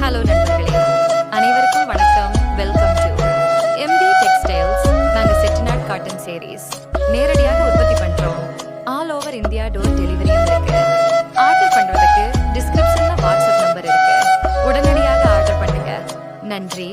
Hello நண்பர்களே, அனைவருக்கும் வணக்கம். Welcome to MD textiles. நாங்க செட்டிநாட் காட்டன் sarees நேரடியாக உற்பத்தி பண்றோம். ஆல் ஓவர் இந்தியா டோர் டெலிவரியும் இருக்கு. ஆர்டர் பண்றதுக்கு டிஸ்கிரிப்ஷன்ல வாட்ஸ்அப் நம்பர் இருக்கு. உடனடியாக ஆர்டர் பண்ணுங்க. நன்றி.